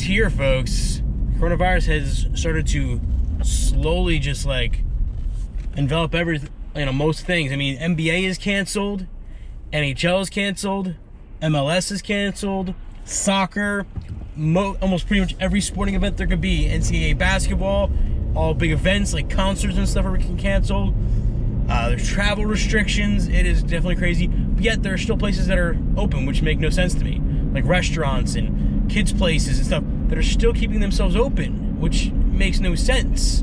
here, folks. Coronavirus has started to slowly just like envelop everything, most things. I mean, NBA is canceled, NHL is canceled, MLS is canceled, soccer, almost pretty much every sporting event there could be, NCAA basketball, all big events like concerts and stuff are canceled. There's travel restrictions. It is definitely crazy. But yet there are still places that are open, which make no sense to me, like restaurants and kids' places and stuff that are still keeping themselves open, which makes no sense.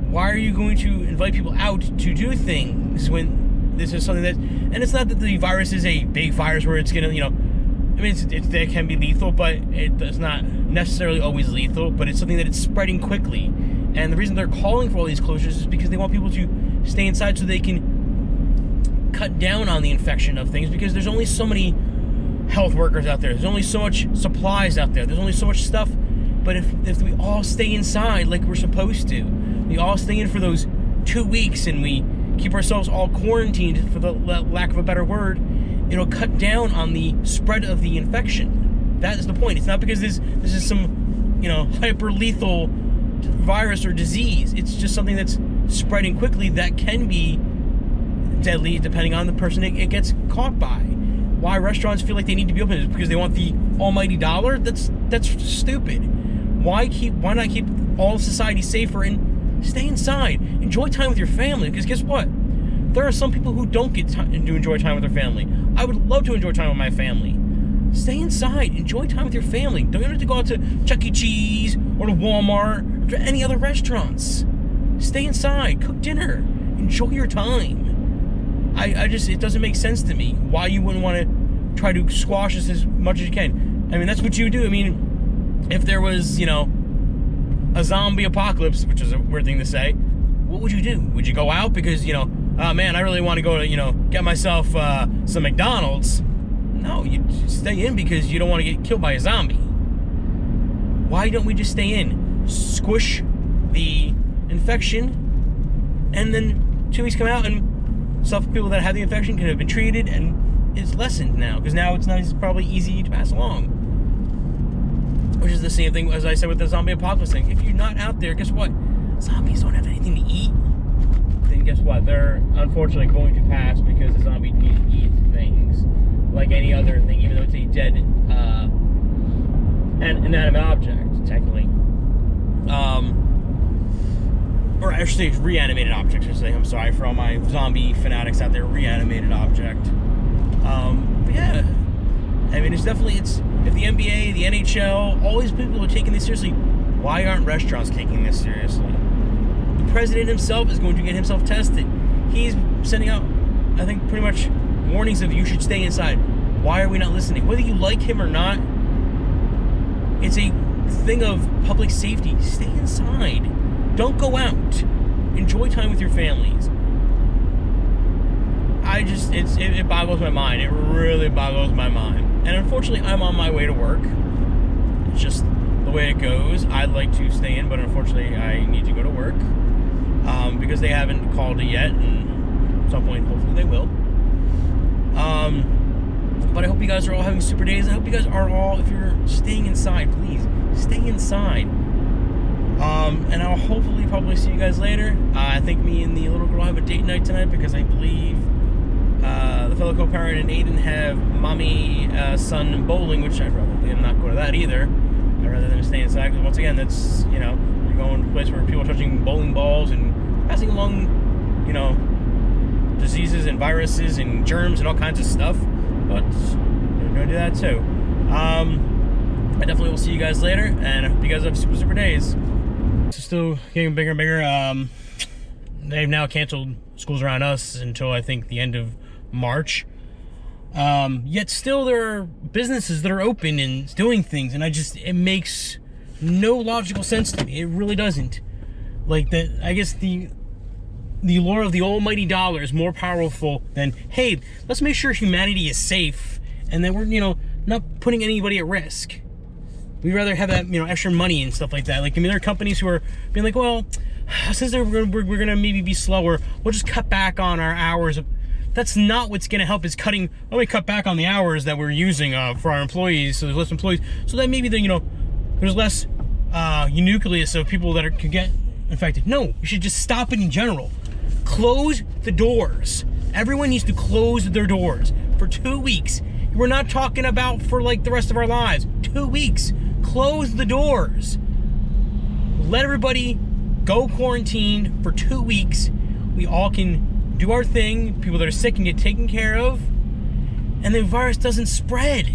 Why are you going to invite people out to do things when this is something that, and it's not that the virus is a big virus where it's gonna, I mean, it can be lethal, but it's not necessarily always lethal, but it's something that it's spreading quickly. And the reason they're calling for all these closures is because they want people to stay inside so they can cut down on the infection of things, because there's only so many health workers out there. There's only so much supplies out there. There's only so much stuff. But if we all stay inside like we're supposed to, we all stay in for those 2 weeks and we keep ourselves all quarantined, for the lack of a better word, it'll cut down on the spread of the infection. That is the point. It's not because this is some, hyper lethal virus or disease. It's just something that's spreading quickly that can be deadly depending on the person it gets caught by. Why restaurants feel like they need to be open is because they want the almighty dollar. That's stupid. Why not keep all of society safer and stay inside? Enjoy time with your family, because guess what? There are some people who don't get to enjoy time with their family. I would love to enjoy time with my family. Stay inside. Enjoy time with your family. Don't have to go out to Chuck E. Cheese or to Walmart or to any other restaurants. Stay inside. Cook dinner. Enjoy your time. It doesn't make sense to me why you wouldn't want to try to squash this as much as you can. I mean, that's what you would do. I mean, if there was, a zombie apocalypse, which is a weird thing to say, what would you do? Would you go out because, oh man, I really want to go to, get myself some McDonald's? No, you stay in because you don't want to get killed by a zombie. Why don't we just stay in, squish the infection, and then 2 weeks come out and some people that have the infection can have been treated and it's lessened now, because now it's not probably easy to pass along. Which is the same thing as I said with the zombie apocalypse thing. If you're not out there, guess what? Zombies don't have anything to eat. Then guess what? They're unfortunately going to pass, because the zombie need to eat things like any other thing, even though it's a dead inanimate object, technically. Or actually, it's reanimated objects, I should say. I'm sorry for all my zombie fanatics out there. Reanimated object. But yeah, I mean, if the NBA, the NHL, all these people are taking this seriously, why aren't restaurants taking this seriously? The president himself is going to get himself tested. He's sending out, I think, pretty much warnings of you should stay inside. Why are we not listening? Whether you like him or not, it's a thing of public safety. Stay inside. Don't go out. Enjoy time with your families. It boggles my mind. It really boggles my mind. And unfortunately, I'm on my way to work. It's just the way it goes. I'd like to stay in, but unfortunately, I need to go to work because they haven't called it yet, and at some point, hopefully, they will. But I hope you guys are all having super days. I hope you guys are all, if you're staying inside, please stay inside. And I'll hopefully probably see you guys later. I think me and the little girl have a date night tonight, because I believe the fellow co-parent and Aiden have mommy, son bowling, which I'd rather not go to that either. I'd rather them stay inside, because once again, that's, you're going to a place where people are touching bowling balls and passing along, diseases and viruses and germs and all kinds of stuff. But we're going to do that too. I definitely will see you guys later, and I hope you guys have super days. It's still getting bigger and bigger. They've now canceled schools around us until I think the end of March. Yet still there are businesses that are open and doing things, and it makes no logical sense to me. It really doesn't. I guess the lure of the almighty dollar is more powerful than, hey, let's make sure humanity is safe and that we're, not putting anybody at risk. We'd rather have that, extra money and stuff like that. There are companies who are being like, well, since we're going to maybe be slower, we'll just cut back on our hours. That's not what's going to help, is let me cut back on the hours that we're using for our employees, so there's less employees. So that maybe there's less nucleus of people that could get infected. No, we should just stop it in general. Close the doors. Everyone needs to close their doors for 2 weeks. We're not talking about for like the rest of our lives. 2 weeks. Close the doors. Let everybody go quarantined for 2 weeks. We all can do our thing. People that are sick can get taken care of. And the virus doesn't spread.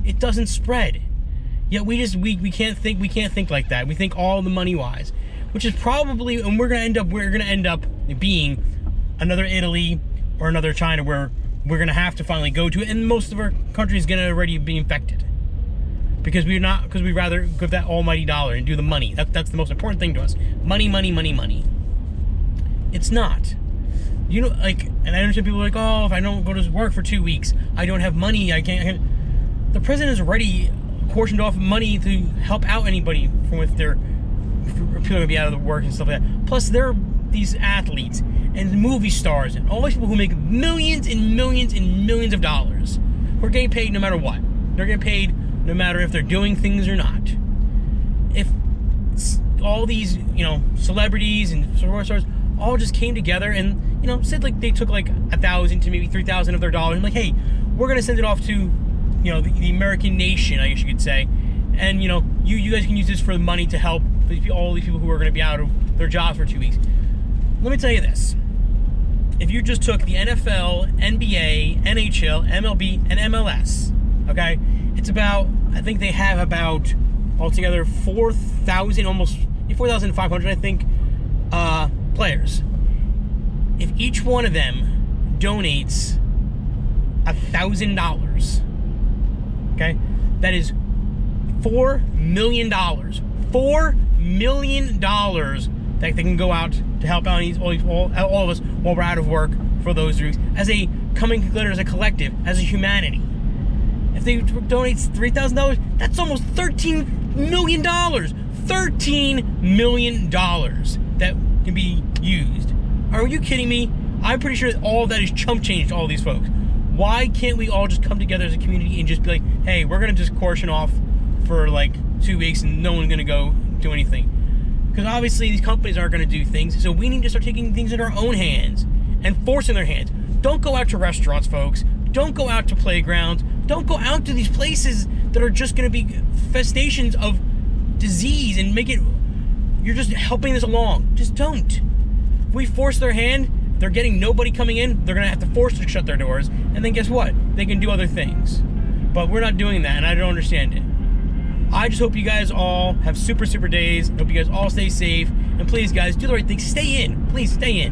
It doesn't spread. Yet we can't think like that. We think all the money wise. Which is probably, and we're gonna end up being another Italy or another China where we're gonna have to finally go to it, and most of our country is gonna already be infected. Because we'd rather give that almighty dollar and do the money. That's the most important thing to us. Money, money, money, money. It's not. You know, like, and I understand people are like, oh, if I don't go to work for 2 weeks, I don't have money, I can't. The president has already portioned off money to help out anybody from with their people gonna be out of the work and stuff like that. Plus, there are these athletes and movie stars and all these people who make millions and millions and millions of dollars who are getting paid no matter what. They're getting paid no matter if they're doing things or not. If all these, celebrities and sports stars all just came together and, said like they took like 1,000 to maybe 3,000 of their dollars and like, hey, we're gonna send it off to, the American nation, I guess you could say, and you guys can use this for the money to help all these people who are going to be out of their jobs for 2 weeks. Let me tell you this. If you just took the NFL, NBA, NHL, MLB, and MLS, okay, it's about, I think they have about altogether 4,000, almost 4,500, I think, players. If each one of them donates $1,000, okay, that is $4 million. $4 million that they can go out to help out all of us while we're out of work for those weeks, as a coming together as a collective, as a humanity. If they donate $3,000, that's almost $13 million. $13 million that can be used. Are you kidding me? I'm pretty sure that all of that is chump change to all these folks. Why can't we all just come together as a community and just be like, hey, we're gonna just caution off for like 2 weeks and no one's gonna go do anything? Because obviously these companies aren't gonna do things, so we need to start taking things in our own hands and forcing their hands. Don't go out to restaurants, folks. Don't go out to playgrounds. Don't go out to these places that are just gonna be festations of disease and make it, you're just helping this along. Just don't. If we force their hand, they're getting nobody coming in, they're gonna have to force to shut their doors, and then guess what? They can do other things. But we're not doing that, and I don't understand it. I just hope you guys all have super, super days. Hope you guys all stay safe. And please, guys, do the right thing. Stay in. Please stay in.